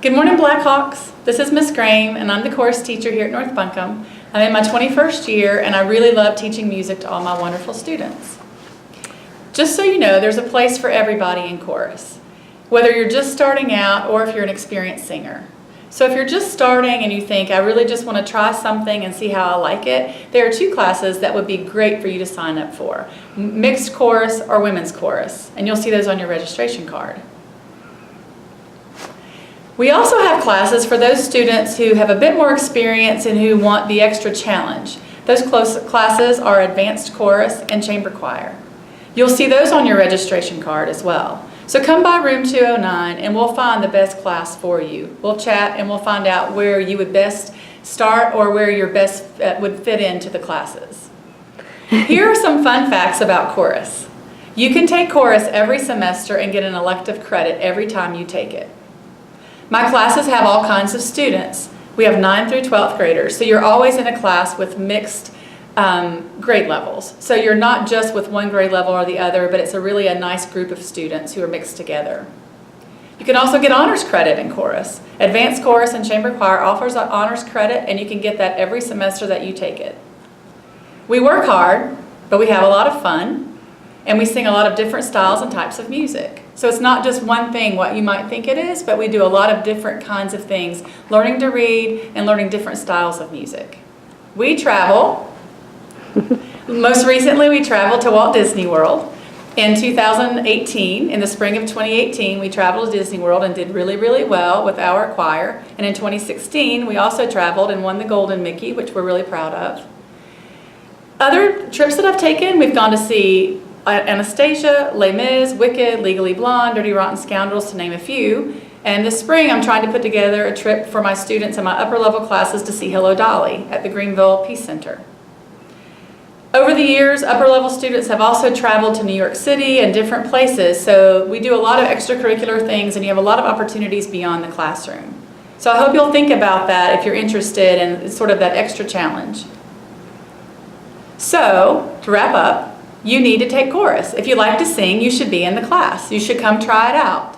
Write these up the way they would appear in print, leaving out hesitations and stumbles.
Good morning, Blackhawks. This is Miss Graham, and I'm the chorus teacher here at North Buncombe. I'm in my 21st year, and I really love teaching music to all my wonderful students. Just so you know, there's a place for everybody in chorus, whether you're just starting out or if you're an experienced singer. So if you're just starting and you think, I really just want to try something and see how I like it, there are two classes that would be great for you to sign up for: mixed chorus or women's chorus, and you'll see those on your registration card. We also have classes for those students who have a bit more experience and who want the extra challenge. Those classes are advanced chorus and chamber choir. You'll see those on your registration card as well. So come by room 209 and we'll find the best class for you. We'll chat and we'll find out where you would best start or where your best would fit into the classes. Here are some fun facts about chorus. You can take chorus every semester and get an elective credit every time you take it. My classes have all kinds of students. We have 9th through 12th graders, so you're always in a class with mixed grade levels. So you're not just with one grade level or the other, but it's really a nice group of students who are mixed together. You can also get honors credit in chorus. Advanced chorus and chamber choir offers honors credit, and you can get that every semester that you take it. We work hard, but we have a lot of fun, and we sing a lot of different styles and types of music. So it's not just one thing, what you might think it is, but we do a lot of different kinds of things, learning to read and learning different styles of music. We travel. Most recently, we traveled to Walt Disney World. In 2018, in the spring of 2018, we traveled to Disney World and did really, really well with our choir. And in 2016, we also traveled and won the Golden Mickey, which we're really proud of. Other trips that I've taken, we've gone to see Anastasia, Les Mis, Wicked, Legally Blonde, Dirty Rotten Scoundrels, to name a few. And this spring, I'm trying to put together a trip for my students in my upper level classes to see Hello Dolly at the Greenville Peace Center. Over the years, upper level students have also traveled to New York City and different places, so we do a lot of extracurricular things and you have a lot of opportunities beyond the classroom. So I hope you'll think about that if you're interested in sort of that extra challenge. So, to wrap up, you need to take chorus. If you like to sing, you should be in the class. You should come try it out.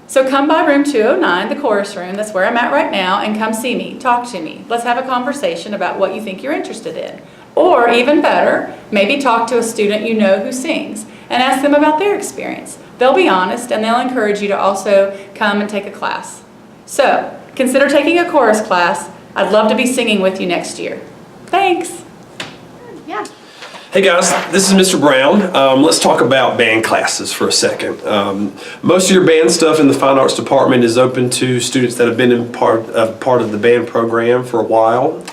So come by room 209, the chorus room, that's where I'm at right now, and come see me, talk to me. Let's have a conversation about what you think you're interested in. Or even better, maybe talk to a student you know who sings and ask them about their experience. They'll be honest and they'll encourage you to also come and take a class. So consider taking a chorus class. I'd love to be singing with you next year. Thanks. Yeah. Hey guys, this is Mr. Brown. Let's talk about band classes for a second. Most of your band stuff in the Fine Arts Department is open to students that have been in part of the band program for a while.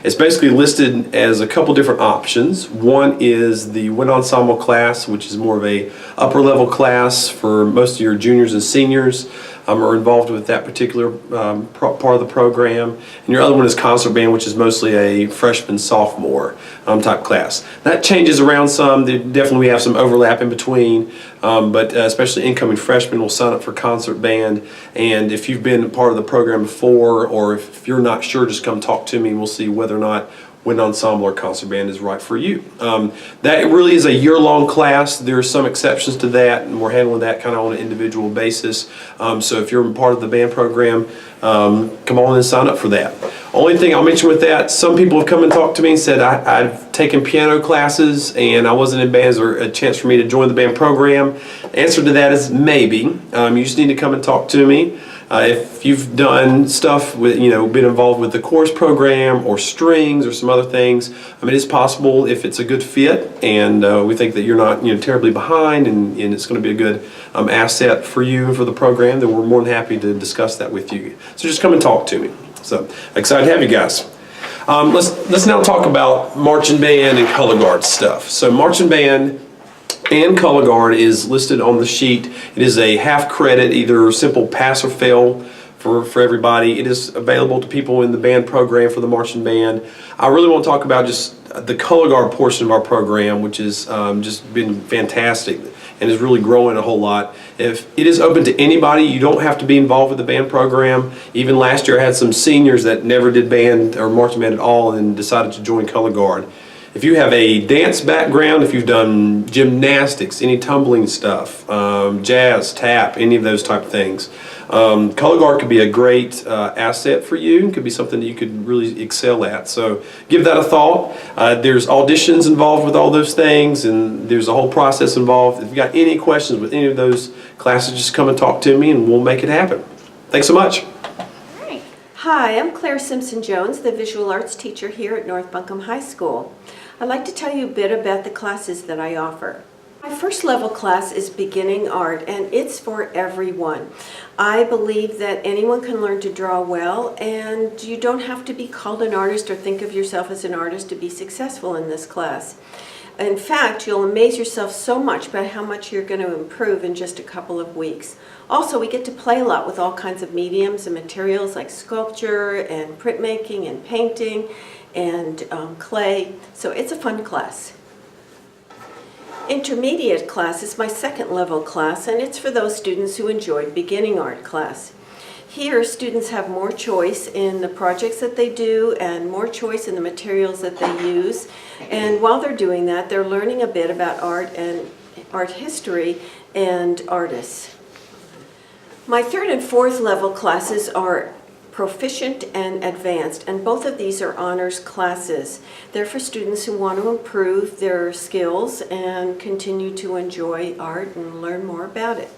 It's basically listed as a couple different options. One is the wind ensemble class, which is more of a upper level class for most of your juniors and seniors. Are involved with that particular part of the program. And your other one is concert band, which is mostly a freshman, sophomore type class. That changes around some. Definitely we have some overlap in between, but especially incoming freshmen will sign up for concert band. And if you've been part of the program before, or if you're not sure, just come talk to me and we'll see whether or not wind ensemble or concert band is right for you. That really is a year-long class. There are some exceptions to that, and we're handling that kind of on an individual basis. So if you're part of the band program, come on and sign up for that. Only thing I'll mention with that, some people have come and talked to me and said, I've taken piano classes and I wasn't in bands, or a chance for me to join the band program. The answer to that is maybe. You just need to come and talk to me. If you've done stuff with, been involved with the chorus program or strings or some other things, it is possible if it's a good fit and we think that you're not terribly behind and it's going to be a good asset for you and for the program, then we're more than happy to discuss that with you. So just come and talk to me. So excited to have you guys. Let's now talk about marching band and color guard stuff. So marching band and color guard is listed on the sheet. It is a half credit, either simple pass or fail for everybody. It is available to people in the band program for the marching band. I really want to talk about just the color guard portion of our program, which has just been fantastic and is really growing a whole lot. If it is open to anybody, you don't have to be involved with the band program. Even last year I had some seniors that never did band or marching band at all and decided to join color guard. If you have a dance background, if you've done gymnastics, any tumbling stuff, jazz, tap, any of those type of things, color guard could be a great asset for you. It could be something that you could really excel at. So give that a thought. There's auditions involved with all those things, and there's a whole process involved. If you've got any questions with any of those classes, just come and talk to me and we'll make it happen. Thanks so much. Hi, I'm Claire Simpson-Jones, the visual arts teacher here at North Buncombe High School. I'd like to tell you a bit about the classes that I offer. My first level class is beginning art, and it's for everyone. I believe that anyone can learn to draw well, and you don't have to be called an artist or think of yourself as an artist to be successful in this class. In fact, you'll amaze yourself so much by how much you're going to improve in just a couple of weeks. Also, we get to play a lot with all kinds of mediums and materials like sculpture and printmaking and painting and clay, so it's a fun class. Intermediate class is my second level class, and it's for those students who enjoy beginning art class. Here, students have more choice in the projects that they do and more choice in the materials that they use. And while they're doing that, they're learning a bit about art and art history and artists. My third and fourth level classes are proficient and advanced, and both of these are honors classes. They're for students who want to improve their skills and continue to enjoy art and learn more about it.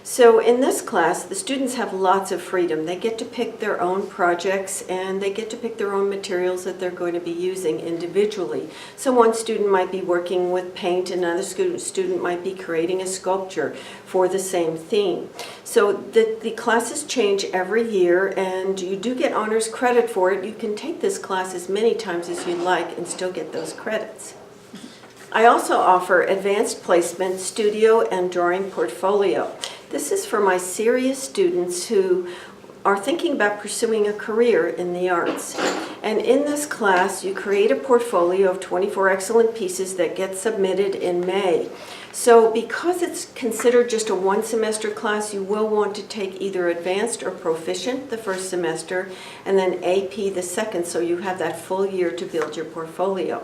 So in this class, the students have lots of freedom. They get to pick their own projects and they get to pick their own materials that they're going to be using individually. So one student might be working with paint, another student might be creating a sculpture for the same theme. So the classes change every year, and you do get honors credit for it. You can take this class as many times as you like and still get those credits. I also offer advanced placement, studio, and drawing portfolio. This is for my serious students who are thinking about pursuing a career in the arts. And in this class, you create a portfolio of 24 excellent pieces that get submitted in May. So because it's considered just a one-semester class, you will want to take either advanced or proficient the first semester, and then AP the second, so you have that full year to build your portfolio.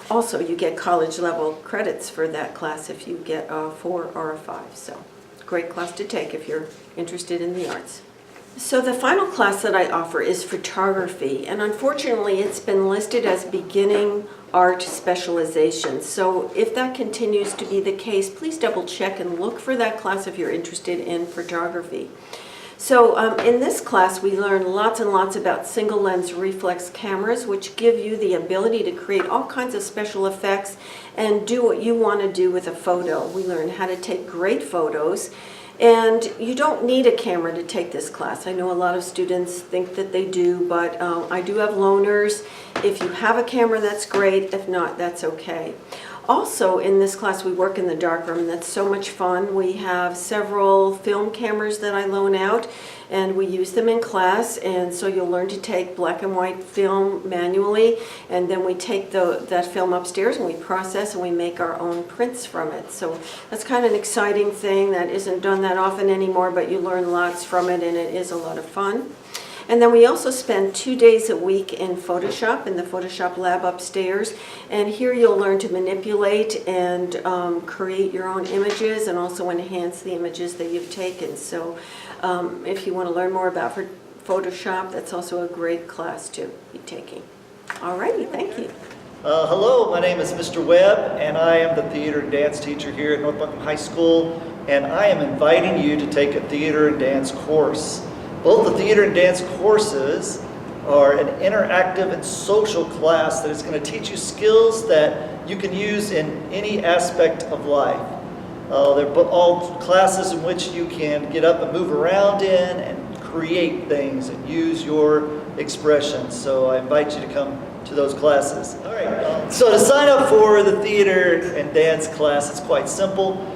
Also, you get college level credits for that class if you get a 4 or a 5. So, great class to take if you're interested in the arts. So the final class that I offer is photography, and unfortunately it's been listed as beginning art specialization. So if that continues to be the case, please double check and look for that class if you're interested in photography. So in this class, we learn lots and lots about single lens reflex cameras, which give you the ability to create all kinds of special effects and do what you want to do with a photo. We learn how to take great photos, and you don't need a camera to take this class. I know a lot of students think that they do, but I do have loaners. If you have a camera, that's great. If not, that's okay. Also, in this class, we work in the darkroom. That's so much fun. We have several film cameras that I loan out, and we use them in class, and so you'll learn to take black and white film manually, and then we take that film upstairs and we process and we make our own prints from it. So that's kind of an exciting thing that isn't done that often anymore, but you learn lots from it, and it is a lot of fun. And then we also spend 2 days a week in Photoshop, in the Photoshop lab upstairs. And here you'll learn to manipulate and create your own images and also enhance the images that you've taken. So if you want to learn more about Photoshop, that's also a great class to be taking. All righty, thank you. Hello, my name is Mr. Webb, and I am the theater and dance teacher here at North Buncombe High School, and I am inviting you to take a theater and dance course. Both the theater and dance courses are an interactive and social class that is going to teach you skills that you can use in any aspect of life. They're all classes in which you can get up and move around in and create things and use your expressions. So I invite you to come to those classes. All right. So to sign up for the theater and dance class, it's quite simple.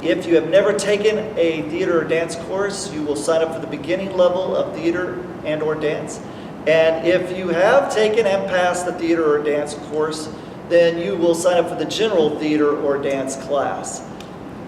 If you have never taken a theater or dance course, you will sign up for the beginning level of theater and or dance. And if you have taken and passed the theater or dance course, then you will sign up for the general theater or dance class.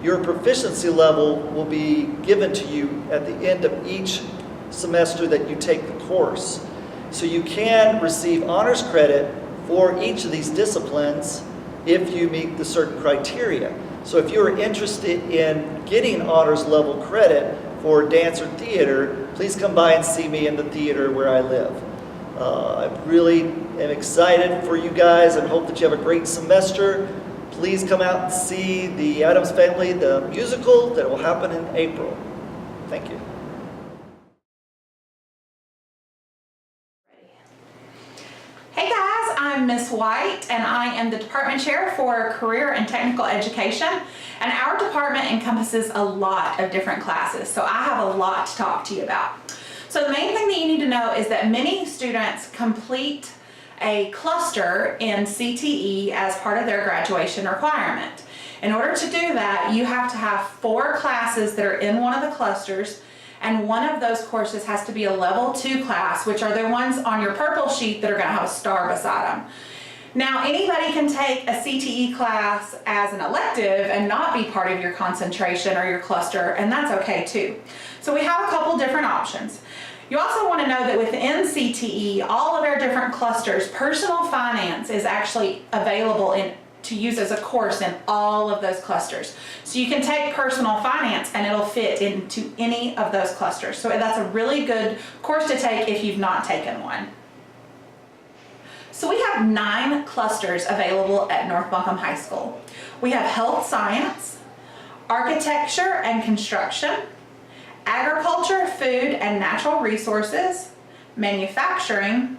Your proficiency level will be given to you at the end of each semester that you take the course. So you can receive honors credit for each of these disciplines if you meet the certain criteria. So if you're interested in getting honors level credit for dance or theater, please come by and see me in the theater where I live. I really am excited for you guys and hope that you have a great semester. Please come out and see the Addams Family, the musical that will happen in April. Thank you. Hey guys, I'm Miss White and I am the department chair for career and technical education, and our department encompasses a lot of different classes, so I have a lot to talk to you about. So the main thing that you need to know is that many students complete a cluster in CTE as part of their graduation requirement. In order to do that, you have to have 4 classes that are in one of the clusters, and one of those courses has to be a level 2 class, which are the ones on your purple sheet that are going to have a star beside them. Now, anybody can take a CTE class as an elective and not be part of your concentration or your cluster, and that's okay too. So we have a couple different options. You also want to know that within CTE, all of our different clusters, personal finance is actually available to use as a course in all of those clusters. So you can take personal finance and it'll fit into any of those clusters. So that's a really good course to take if you've not taken one. So we have 9 clusters available at North Buncombe High School. We have health science, architecture and construction, agriculture, food and natural resources, manufacturing,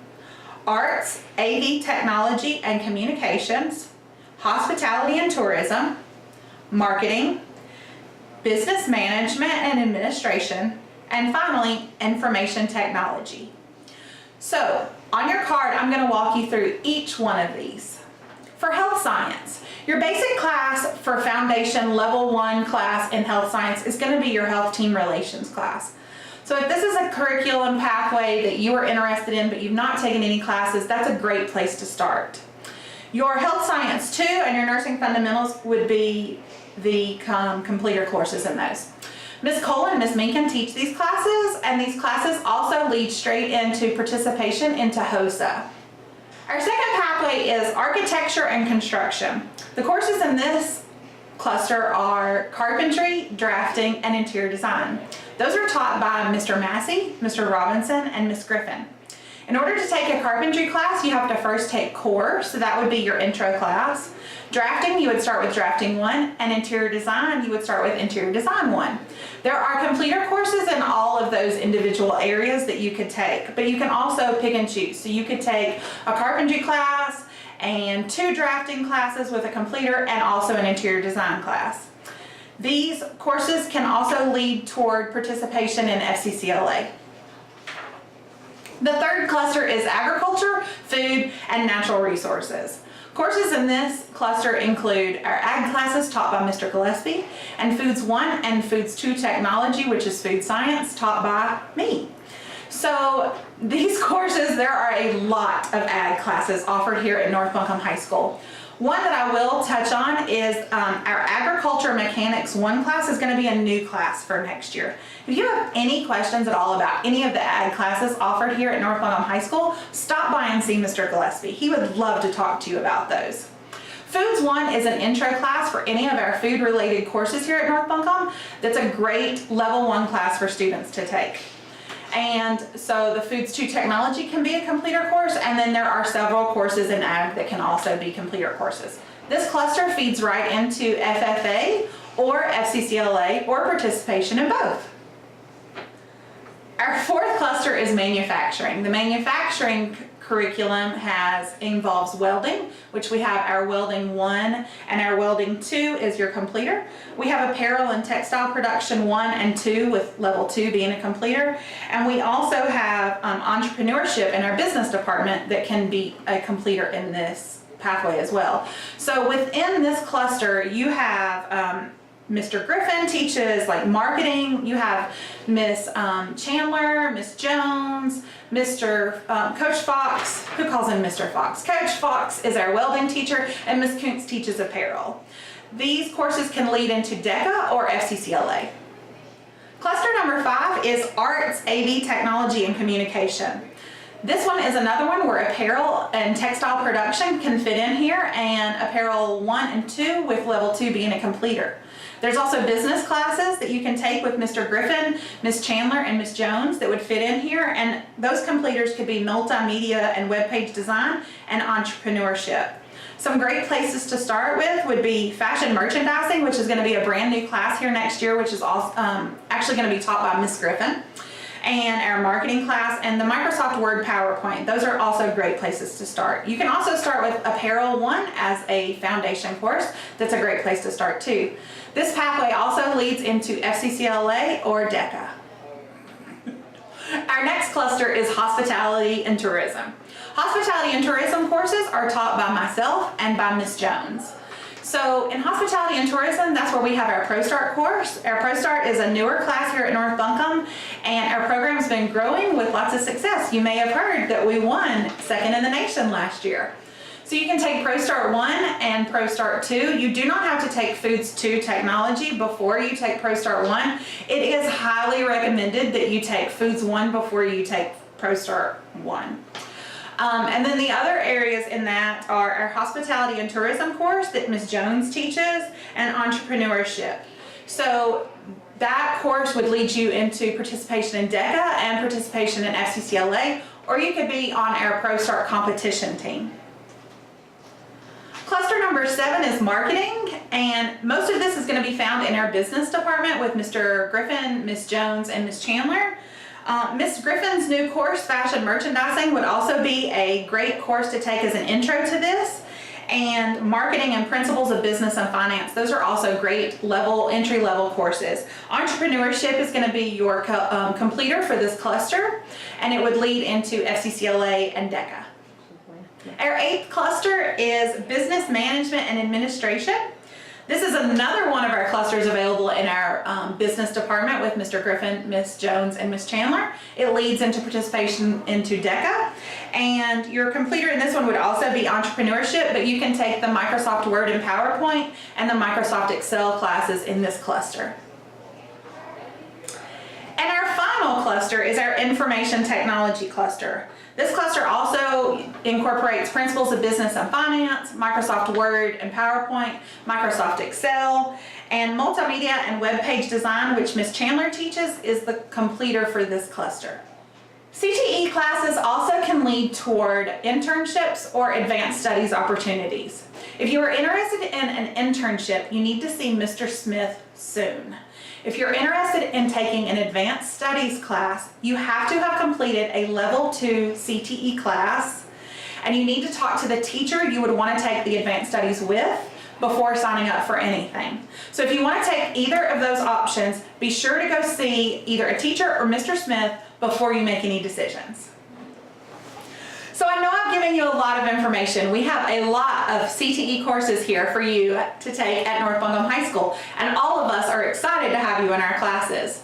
arts, AV technology and communications, hospitality and tourism, marketing, business management and administration, and finally, information technology. So, on your card, I'm going to walk you through each one of these. For health science, your basic class for foundation level 1 class in health science is going to be your health team relations class. So if this is a curriculum pathway that you are interested in but you've not taken any classes, that's a great place to start. Your health science 2 and your nursing fundamentals would be the completer courses in those. Ms. Cole and Ms. Minkin teach these classes, and these classes also lead straight into participation into HOSA. Our second pathway is architecture and construction. The courses in this cluster are carpentry, drafting, and interior design. Those are taught by Mr. Massey, Mr. Robinson, and Ms. Griffin. In order to take a carpentry class, you have to first take core, so that would be your intro class. Drafting, you would start with drafting 1, and interior design, you would start with interior design 1. There are completer courses in all of those individual areas that you could take, but you can also pick and choose. So you could take a carpentry class and 2 drafting classes with a completer and also an interior design class. These courses can also lead toward participation in FCCLA. The third cluster is agriculture, food, and natural resources. Courses in this cluster include our ag classes taught by Mr. Gillespie, and Foods 1 and Foods 2 technology, which is food science, taught by me. So these courses, there are a lot of ag classes offered here at North Buncombe High School. One that I will touch on is our Agriculture Mechanics 1 class is going to be a new class for next year. If you have any questions at all about any of the ag classes offered here at North Buncombe High School, stop by and see Mr. Gillespie. He would love to talk to you about those. Foods 1 is an intro class for any of our food-related courses here at North Buncombe. That's a great level 1 class for students to take. And so the Foods 2 technology can be a completer course, and then there are several courses in ag that can also be completer courses. This cluster feeds right into FFA or FCCLA or participation in both. Our fourth cluster is manufacturing. The manufacturing curriculum involves welding, which we have our welding 1 and our welding 2 is your completer. We have apparel and textile production 1 and 2 with level 2 being a completer. And we also have entrepreneurship in our business department that can be a completer in this pathway as well. So within this cluster, you have Mr. Griffin teaches like marketing. You have Miss Chandler, Miss Jones, Mr. Coach Fox. Who calls him Mr. Fox? Coach Fox is our welding teacher, and Miss Kuntz teaches apparel. These courses can lead into DECA or FCCLA. Cluster number 5 is Arts, AV Technology, and Communication. This one is another one where apparel and textile production can fit in here, and apparel 1 and 2 with level 2 being a completer. There's also business classes that you can take with Mr. Griffin, Ms. Chandler, and Ms. Jones that would fit in here, and those completers could be multimedia and web page design and entrepreneurship. Some great places to start with would be fashion merchandising, which is going to be a brand new class here next year, which is also, actually going to be taught by Ms. Griffin, and our marketing class, and the Microsoft Word PowerPoint. Those are also great places to start. You can also start with Apparel 1 as a foundation course. That's a great place to start too. This pathway also leads into FCCLA or DECA. Our next cluster is Hospitality and Tourism. Hospitality and Tourism courses are taught by myself and by Ms. Jones. So in Hospitality and Tourism, that's where we have our ProStart course. Our ProStart is a newer class here at North Buncombe, and our program's been growing with lots of success. You may have heard that we won second in the nation last year. So you can take ProStart 1 and ProStart 2. You do not have to take Foods 2 Technology before you take ProStart 1. It is highly recommended that you take Foods 1 before you take ProStart 1. And then the other areas in that are our Hospitality and Tourism course that Ms. Jones teaches, and Entrepreneurship. So that course would lead you into participation in DECA and participation in FCCLA, or you could be on our ProStart competition team. Cluster number 7 is marketing, and most of this is going to be found in our business department with Mr. Griffin, Ms. Jones, and Ms. Chandler. Ms. Griffin's new course, Fashion Merchandising, would also be a great course to take as an intro to this. And Marketing and Principles of Business and Finance, those are also great entry-level courses. Entrepreneurship is going to be your completer for this cluster, and it would lead into FCCLA and DECA. Our 8th cluster is Business Management and Administration. This is another one of our clusters available in our business department with Mr. Griffin, Ms. Jones, and Ms. Chandler. It leads into participation into DECA. And your completer in this one would also be entrepreneurship, but you can take the Microsoft Word and PowerPoint and the Microsoft Excel classes in this cluster. And our final cluster is our Information Technology cluster. This cluster also incorporates Principles of Business and Finance, Microsoft Word and PowerPoint, Microsoft Excel, and Multimedia and Web Page Design, which Ms. Chandler teaches, is the completer for this cluster. CTE classes also can lead toward internships or advanced studies opportunities. If you are interested in an internship, you need to see Mr. Smith soon. If you're interested in taking an advanced studies class, you have to have completed a level 2 CTE class, and you need to talk to the teacher you would want to take the advanced studies with before signing up for anything. So if you want to take either of those options, be sure to go see either a teacher or Mr. Smith before you make any decisions. So I know I've given you a lot of information. We have a lot of CTE courses here for you to take at North Buncombe High School, and all of us are excited to have you in our classes.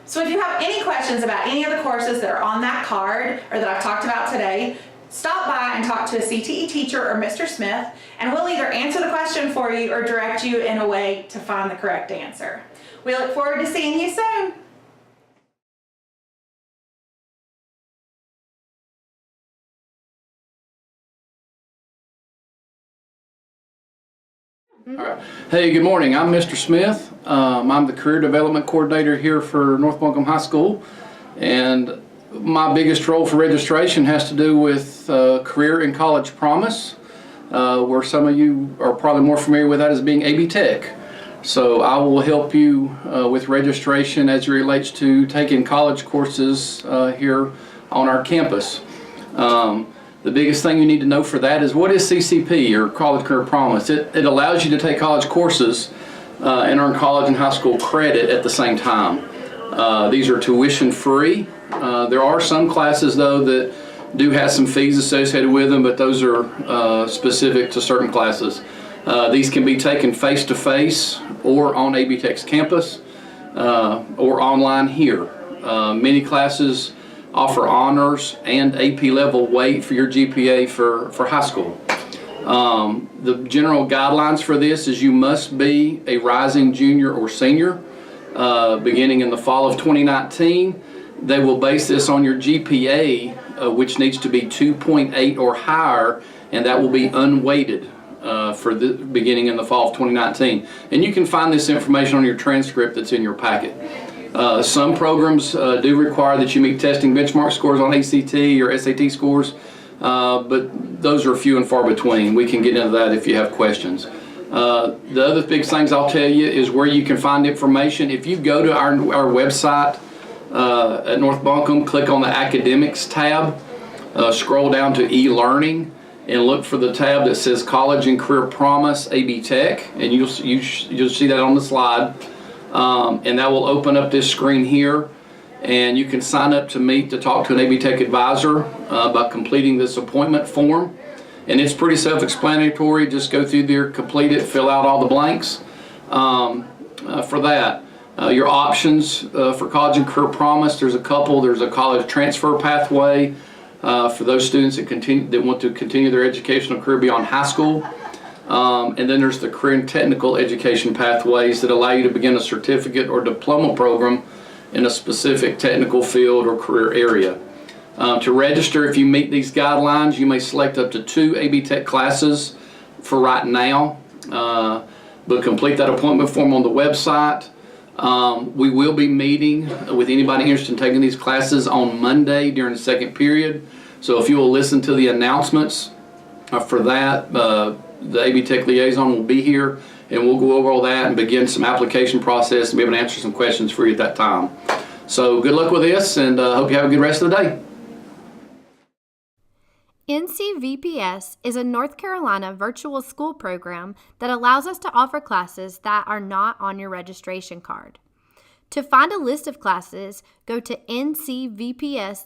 So if you have any questions about any of the courses that are on that card or that I've talked about today, stop by and talk to a CTE teacher or Mr. Smith, and we'll either answer the question for you or direct you in a way to find the correct answer. We look forward to seeing you soon. All right. Hey, good morning. I'm Mr. Smith. I'm the Career Development Coordinator here for North Buncombe High School, and my biggest role for registration has to do with Career and College Promise, where some of you are probably more familiar with that as being AB Tech. So I will help you with registration as it relates to taking college courses here on our campus. The biggest thing you need to know for that is, what is CCP, or College Career Promise? It allows you to take college courses and earn college and high school credit at the same time. These are tuition free. There are some classes though that do have some fees associated with them, but those are specific to certain classes. These can be taken face-to-face or on AB Tech's campus or online here. Many classes offer honors and AP level weight for your GPA for high school. The general guidelines for this is you must be a rising junior or senior beginning in the fall of 2019. They will base this on your GPA which needs to be 2.8 or higher, and that will be unweighted for the beginning in the fall of 2019. And you can find this information on your transcript that's in your packet. Some programs do require that you meet testing benchmark scores on ACT or SAT scores, but those are few and far between. We can get into that if you have questions. The other big things I'll tell you is where you can find information. If you go to our website at North Buncombe, click on the Academics tab, scroll down to e-learning, and look for the tab that says College and Career Promise AB Tech, and you'll see that on the slide. And that will open up this screen here, and you can sign up to talk to an AB Tech advisor by completing this appointment form. And it's pretty self-explanatory. Just go through there, complete it, fill out all the blanks for that. Your options for College and Career Promise, there's a couple. There's a college transfer pathway for those students that want to continue their educational career beyond high school. And then there's the career and technical education pathways that allow you to begin a certificate or diploma program in a specific technical field or career area. To register, if you meet these guidelines, you may select up to 2 AB Tech classes for right now, but complete that appointment form on the website. We will be meeting with anybody interested in taking these classes on Monday during the second period. So if you will listen to the announcements for that, the AB Tech liaison will be here, and we'll go over all that and begin some application process and be able to answer some questions for you at that time. So good luck with this, and hope you have a good rest of the day. NCVPS is a North Carolina virtual school program that allows us to offer classes that are not on your registration card. To find a list of classes, go to ncvps.org.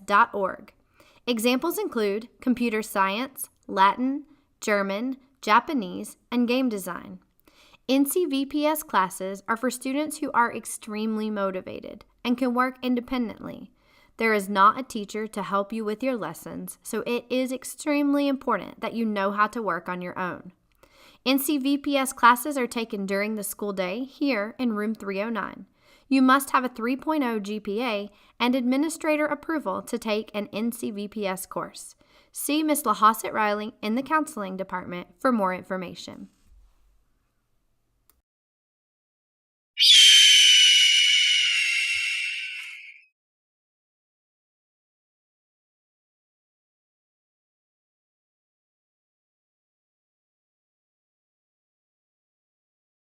Examples include computer science, Latin, German, Japanese, and game design. NCVPS classes are for students who are extremely motivated and can work independently. There is not a teacher to help you with your lessons, so it is extremely important that you know how to work on your own. NCVPS classes are taken during the school day here in room 309. You must have a 3.0 GPA and administrator approval to take an NCVPS course. See Ms. LaHossett Riley in the counseling department for more information.